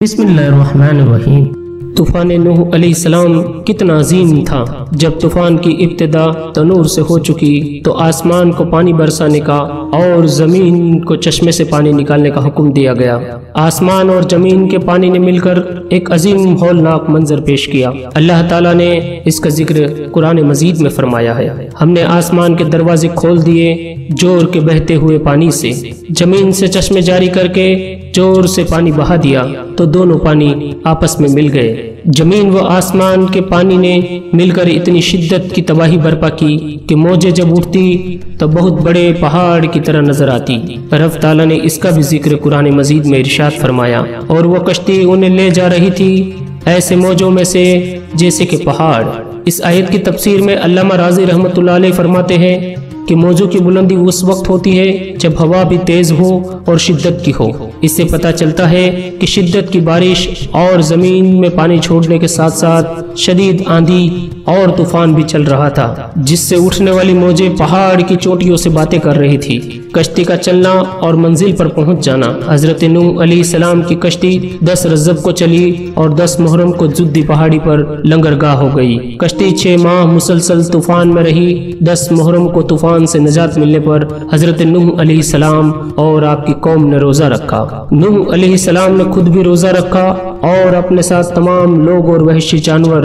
بسم اللہ الرحمن الرحیم۔ طوفان نوح علیہ السلام کتنا عظیم تھا۔ جب طوفان کی ابتدا تنور سے ہو چکی تو آسمان کو پانی برسانے کا اور زمین کو چشمے سے پانی نکالنے کا حکم دیا گیا۔ آسمان اور زمین کے پانی نے مل کر ایک عظیم ہولناک منظر پیش کیا۔ اللہ تعالیٰ نے اس کا ذکر قرآن مجید میں فرمایا ہے۔ ہم نے آسمان کے دروازے کھول دیے جوڑ کے بہتے ہوئے پانی سے، زمین سے چشمے جاری کر کے زور سے پانی بہا دیا تو دونوں پانی آپس میں مل گئے۔ زمین و آسمان کے پانی نے مل کر اتنی شدت کی تباہی برپا کی کہ موجیں جب اٹھتی تو بہت بڑے پہاڑ کی طرح نظر آتی۔ رب تعالیٰ نے اس کا بھی ذکر قرآن مجید میں ارشاد فرمایا، اور وہ کشتی انہیں لے جا رہی تھی ایسے موجوں میں سے جیسے کہ پہاڑ۔ اس آیت کی تفسیر میں علامہ رازی رحمۃ اللہ علیہ فرماتے ہیں کہ موجوں کی بلندی اس وقت ہوتی ہے جب ہوا بھی تیز ہو اور شدت کی ہو۔ اس سے پتہ چلتا ہے کہ شدت کی بارش اور زمین میں پانی چھوڑنے کے ساتھ ساتھ شدید آندھی اور طوفان بھی چل رہا تھا، جس سے اٹھنے والی موجیں پہاڑ کی چوٹیوں سے باتیں کر رہی تھی۔ کشتی کا چلنا اور منزل پر پہنچ جانا۔ حضرت نوح علیہ السلام کی کشتی 10 رجب کو چلی اور 10 محرم کو جدی پہاڑی پر لنگرگاہ ہو گئی۔ کشتی 6 ماہ مسلسل طوفان میں رہی۔ 10 محرم کو طوفان سے نجات ملنے پر حضرت نوح علیہ السلام اور آپ کی قوم نے روزہ رکھا۔ نوح علیہ السلام نے خود بھی روزہ رکھا اور اپنے ساتھ تمام لوگ اور وحشی جانور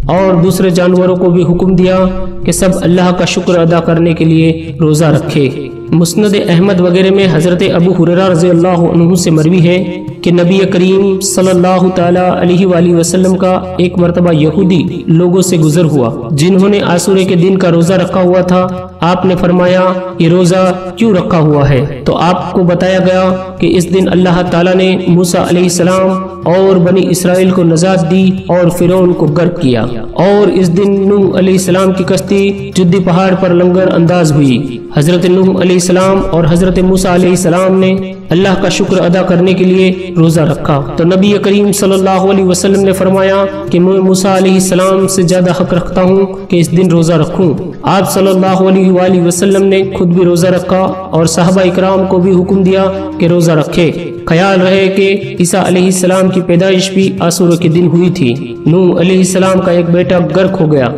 اور دوسرے جانوروں کو بھی حکم دیا کہ سب اللہ کا شکر ادا کرنے کے لیے روزہ رکھے۔ مسند احمد وغیرہ میں حضرت ابو ہریرہ رضی اللہ عنہ سے مروی ہے کہ نبی کریم صلی اللہ تعالی علیہ وآلہ وسلم کا ایک مرتبہ یہودی لوگوں سے گزر ہوا جنہوں نے عاشورے کے دن کا روزہ رکھا ہوا تھا۔ آپ نے فرمایا، یہ روزہ کیوں رکھا ہوا ہے؟ تو آپ کو بتایا گیا کہ اس دن اللہ تعالیٰ نے موسیٰ علیہ السلام اور بنی اسرائیل کو نجات دی اور فرعون کو غرق کیا، اور اس دن نوح علیہ السلام کی کشتی جدی پہاڑ پر لنگر انداز ہوئی۔ حضرت نوح علیہ السلام اور حضرت موسیٰ علیہ السلام نے اللہ کا شکر ادا کرنے کے لیے روزہ رکھا تو نبی کریم صلی اللہ علیہ وسلم نے فرمایا کہ میں موسیٰ علیہ السلام سے زیادہ حق رکھتا ہوں کہ اس دن روزہ رکھوں۔ آپ صلی اللہ علیہ وآلہ وسلم نے خود بھی روزہ رکھا اور صحابہ اکرام کو بھی حکم دیا کہ روزہ رکھے۔ خیال رہے کہ عیسیٰ علیہ السلام کی پیدائش بھی عاشورے کے دن ہوئی تھی۔ نوح علیہ السلام کا ایک بیٹا غرق ہو گیا۔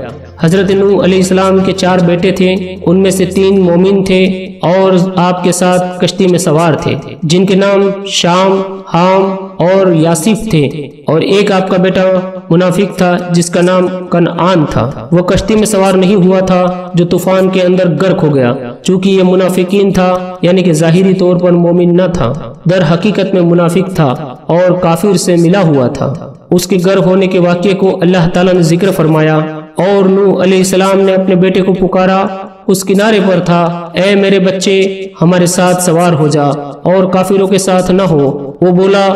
حضرت نوح علیہ السلام کے 4 بیٹے تھے، ان میں سے 3 مومن تھے اور آپ کے ساتھ کشتی میں سوار تھے، جن کے نام شام، حام اور یاسف تھے، اور ایک آپ کا بیٹا منافق تھا جس کا نام کنعان تھا۔ وہ کشتی میں سوار نہیں ہوا تھا جو طوفان کے اندر غرق ہو گیا، چونکہ یہ منافقین تھا، یعنی کہ ظاہری طور پر مومن نہ تھا، در حقیقت میں منافق تھا اور کافر سے ملا ہوا تھا۔ اس کے غرق ہونے کے واقعے کو اللہ تعالیٰ نے ذکر فرمایا، اور نوح علیہ السلام نے اپنے بیٹے کو پکارا، اس کنارے پر تھا، اے میرے بچے ہمارے ساتھ سوار ہو جا اور کافروں کے ساتھ نہ ہو۔ وہ بولا،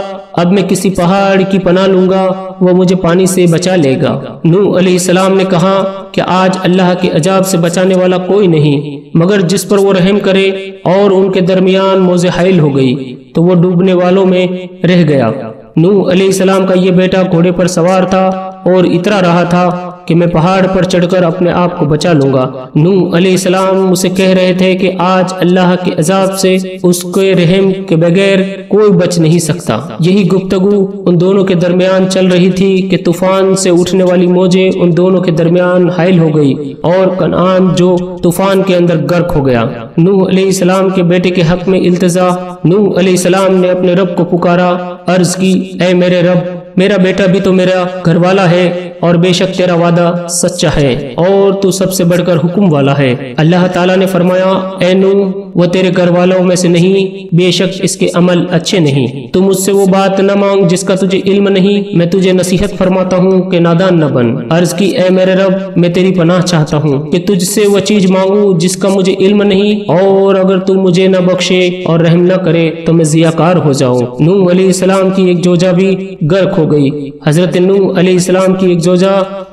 اب میں کسی پہاڑ کی پناہ لوں گا، وہ مجھے پانی سے بچا لے گا۔ نوح علیہ السلام نے کہا کہ آج اللہ کے عذاب سے بچانے والا کوئی نہیں مگر جس پر وہ رحم کرے، اور ان کے درمیان موج حائل ہو گئی تو وہ ڈوبنے والوں میں رہ گیا۔ نوح علیہ السلام کا یہ بیٹا گھوڑے پر سوار تھا اور اترا رہا تھا کہ میں پہاڑ پر چڑھ کر اپنے آپ کو بچا لوں گا۔ نوح علیہ السلام اسے کہہ رہے تھے کہ آج اللہ کے عذاب سے اس کے رحم کے بغیر کوئی بچ نہیں سکتا۔ یہی گفتگو ان دونوں کے درمیان چل رہی تھی کہ طوفان سے اٹھنے والی موجیں ان دونوں کے درمیان حائل ہو گئی اور کنعان جو طوفان کے اندر غرق ہو گیا۔ نوح علیہ السلام کے بیٹے کے حق میں التجا۔ نوح علیہ السلام نے اپنے رب کو پکارا، عرض کی، اے میرے رب، میرا بیٹا بھی تو میرا گھر والا ہے اور بے شک تیرا وعدہ سچا ہے اور تو سب سے بڑھ کر حکم والا ہے۔ اللہ تعالیٰ نے فرمایا، اے نوح، وہ تیرے گھر والوں میں سے نہیں، بے شک اس کے عمل اچھے نہیں۔ تو مجھ سے وہ بات نہ مانگ جس کا تجھے علم نہیں، میں تجھے نصیحت فرماتا ہوں کہ نادان نہ بن۔ عرض کی، اے میرے رب، میں تیری پناہ چاہتا ہوں کہ تجھ سے وہ چیز مانگوں جس کا مجھے علم نہیں، اور اگر تو مجھے نہ بخشے اور رحم نہ کرے تو میں ضیاءکار ہو جاؤں۔ نوح علیہ السلام کی ایک زوجہ بھی غرق ہو گئی۔ حضرت نوح علیہ السلام کی ایک زوجہ،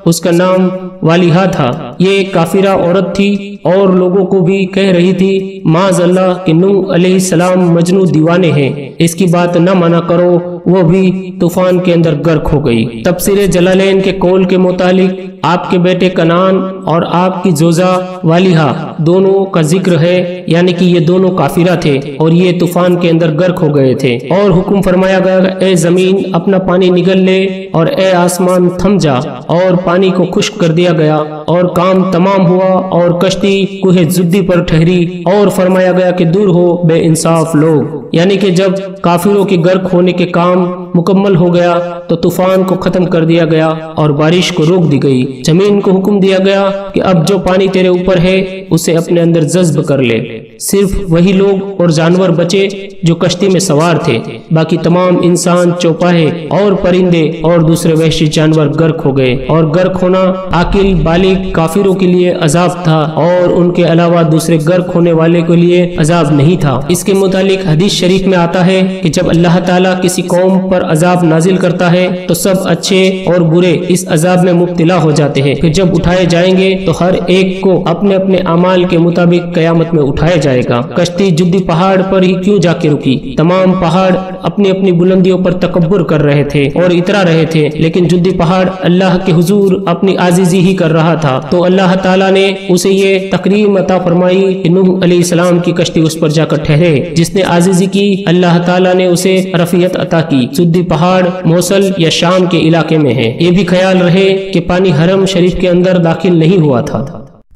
اس کا نام والیہا تھا، یہ ایک کافرہ عورت تھی اور لوگوں کو بھی کہہ رہی تھی، معاذ اللہ کہ نوح علیہ السلام مجنون دیوانے ہیں، اس کی بات نہ مانا کرو۔ وہ بھی طوفان کے اندر غرق ہو گئی۔ تفسیر جلالین کے قول کے متعلق آپ کے بیٹے کنان اور آپ کی زوجہ والیہا دونوں کا ذکر ہے، یعنی کہ یہ دونوں کافرہ تھے اور یہ طوفان کے اندر غرق ہو گئے تھے۔ اور حکم فرمایا گیا اے زمین اپنا پانی نگل لے اور اے آسمان تھم جا، اور پانی کو خشک کر دیا گیا اور کام تمام ہوا اور کشتی کوہ زدی پر ٹھہری، اور فرمایا گیا کہ دور ہو بے انصاف لوگ، یعنی کہ جب کافروں کے غرق ہونے کے کام مکمل ہو گیا تو طوفان کو ختم کر دیا گیا اور بارش کو روک دی گئی۔ زمین کو حکم دیا گیا کہ اب جو پانی تیرے اوپر ہے اسے اپنے اندر جذب کر لے، صرف وہی لوگ اور جانور بچے جو کشتی میں سوار تھے، باقی تمام انسان، چوپاہے اور پرندے اور دوسرے وحشی جانور غرق ہو گئے۔ اور غرق ہونا عاقل بالغ کافروں کے لیے عذاب تھا اور ان کے علاوہ دوسرے غرق ہونے والے کے لیے عذاب نہیں تھا۔ اس کے متعلق حدیث شریف میں آتا ہے کہ جب اللہ تعالیٰ کسی قوم پر عذاب نازل کرتا ہے تو سب اچھے اور برے اس عذاب میں مبتلا ہو جاتے ہیں، پھر جب اٹھائے جائیں گے تو ہر ایک کو اپنے اپنے اعمال کے مطابق قیامت میں اٹھایا جائے گا۔ کشتی جدی پہاڑ پر ہی کیوں جا کے رکی؟ تمام پہاڑ اپنی اپنی بلندیوں پر تکبر کر رہے تھے اور اترا رہے تھے، لیکن جدی پہاڑ اللہ کے حضور اپنی عاجزی ہی کر رہا تھا، تو اللہ تعالیٰ نے اسے یہ تکریم عطا فرمائی کہ نوح علیہ السلام کی کشتی اس پر جا کر ٹھہرے۔ جس نے عاجزی کی اللہ تعالیٰ نے اسے رفیعت عطا کی۔ جدی پہاڑ موصل یا شام کے علاقے میں ہے۔ یہ بھی خیال رہے کہ پانی حرم شریف کے اندر داخل نہیں ہوا تھا۔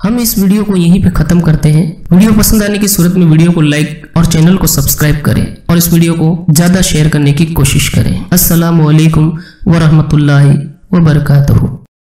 ہم اس ویڈیو کو یہیں پہ ختم کرتے ہیں۔ ویڈیو پسند آنے کی صورت میں ویڈیو کو لائک اور چینل کو سبسکرائب کریں اور اس ویڈیو کو زیادہ شیئر کرنے کی کوشش کریں۔ السلام علیکم ورحمۃ اللہ وبرکاتہ۔